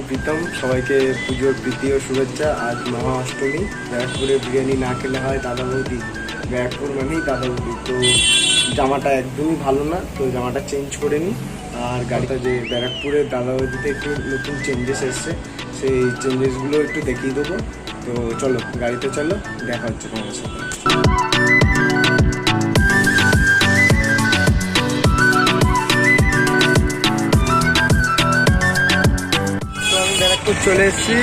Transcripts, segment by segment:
প্রীতম, সবাইকে পুজোর প্রীতি ও শুভেচ্ছা। আজ মহা অষ্টমী। ব্যারাকপুরে বিরিয়ানি না খেলে হয় দাদা বৌদি, ব্যারাকপুর মানেই দাদা বৌদি। তো জামাটা একদমই ভালো না, তো জামাটা চেঞ্জ করে নিই। আর গাড়িটা যে ব্যারাকপুরের দাদা বৌদিতে একটু নতুন চেঞ্জেস এসছে, সেই চেঞ্জেসগুলো একটু দেখিয়ে দেবো। তো চলো গাড়িতে চলো, দেখা হচ্ছে তোমার সাথে। ব্যারাকপুর চলে এসেছি।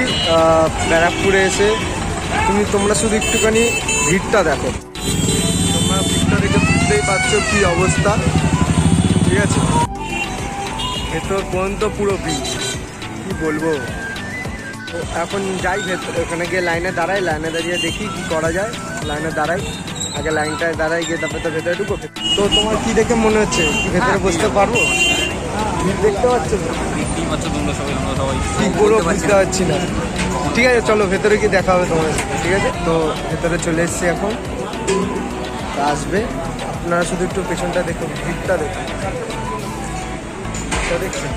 ব্যারাকপুরে এসে তোমরা শুধু একটুখানি ভিড়টা দেখো। তোমরা ভিড়টা দেখে বুঝতেই পারছো কি অবস্থা, ঠিক আছে? ভেতর পর্যন্ত পুরো ভিড়, কি বলবো। তো এখন যাই ভেতর, ওখানে গিয়ে লাইনে দাঁড়াই, লাইনে দাঁড়িয়ে দেখি কি করা যায়। লাইনে দাঁড়াই, আগে লাইনটায় দাঁড়াই, গিয়ে তারপরে তো ভেতরে ঢুকো। তো তোমার কি দেখে মনে হচ্ছে, কি ভেতরে বসতে পারবো? দেখতে পাচ্ছ কি বলবো বুঝতে পারছি না। ঠিক আছে চলো ভেতরে গিয়ে দেখা হবে তোমার সাথে, ঠিক আছে? তো ভেতরে চলে এসেছি এখন, আসবে। আপনারা শুধু একটু পেছনটা দেখুন, ভিড়টা দেখুন, দেখছেন?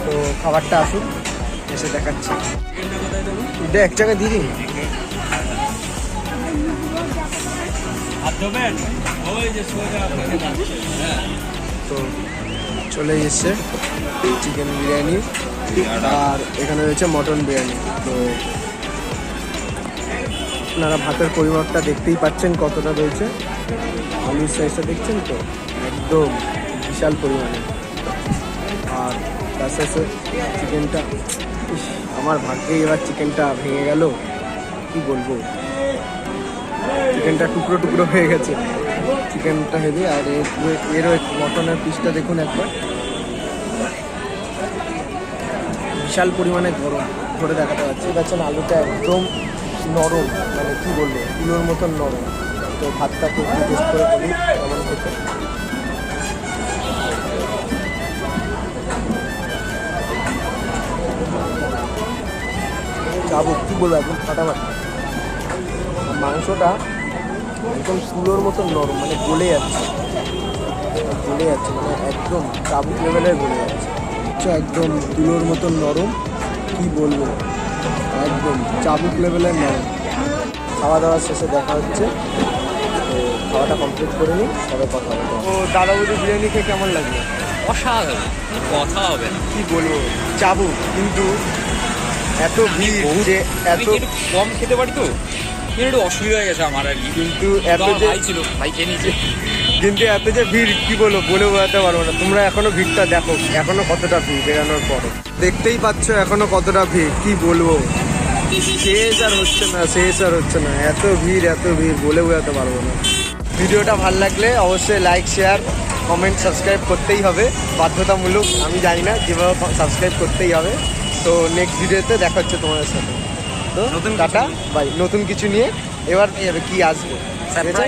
তো খাবারটা আসুন, এসে দেখাচ্ছি। এটা এক জায়গায় দিয়ে দিন। তো চলে এসছে চিকেন বিরিয়ানি, আর এখানে রয়েছে মটন বিরিয়ানি। তো আপনারা ভাতের পরিমাপটা দেখতেই পাচ্ছেন কতটা রয়েছে, আলুর সাইজটা দেখছেন তো, একদম বিশাল পরিমাণে। আর তার সাথে চিকেনটা, আমার ভাগ্যে এবার চিকেনটা ভেঙে গেল, কি বলবো। চিকেনটা টুকরো টুকরো হয়ে গেছে, চিকেনটা হেভি। আর এরও মটনের পিসটা দেখুন একবার, বিশাল পরিমাণে গরম, ধরে দেখাতে পারছি। দেখছেন আলুটা একদম নরম, মানে কি বলবো, তুলোর মতন নরম। তো ভাতটাকে একটু টেস্ট করে বলি কেমন খেতে। চাবুক, কি বলবো, একদম ফাটাফাটি। মাংসটা একদম তুলোর মতন নরম, মানে গলে যাচ্ছে, মানে একদম চাবুক লেভেলের গলে যাচ্ছে। একদম তুলোর মতন নরম, কি বলবো, একদম চাবুক লেভেলের নরম। খাওয়া দাওয়া শেষে দেখা হচ্ছে, তো খাওয়াটা কমপ্লিট করে নিই, তবে কথা হবে। ও দাদা বৌদি বিরিয়ানি খেয়ে কেমন লাগবে? অসাধারণ, কথা হবে না, কি বলবো। চাবুক, কিন্তু এত ভিড় যে এত কম খেতে পারি, তো একটু অসুবিধা হয়ে গেছে আমার আর কি। কিন্তু এত যে ভাই ছিল, ভাই খেয়ে নিয়েছে। কিন্তু এত যে ভিড়, কি বলবো, বলে বোঝাতে পারবো না। তোমরা এখনো ভিড়টা দেখো, এখনো কতটা ভিড় বেরানোর পরে, দেখতেই পাচ্ছ এখনো কতটা ভিড়, কি বলবো। শেষ আর হচ্ছে না, এত ভিড় বলে বোঝাতে পারবো না। ভিডিওটা ভালো লাগলে অবশ্যই লাইক, শেয়ার, কমেন্ট, সাবস্ক্রাইব করতেই হবে, বাধ্যতামূলক। আমি জানি না, যেভাবে সাবস্ক্রাইব করতেই হবে। তো নেক্সট ভিডিওতে দেখা হচ্ছে তোমাদের সাথে। তো টাটা বাই। নতুন কিছু নিয়ে এবার কি আসবে, টাটা।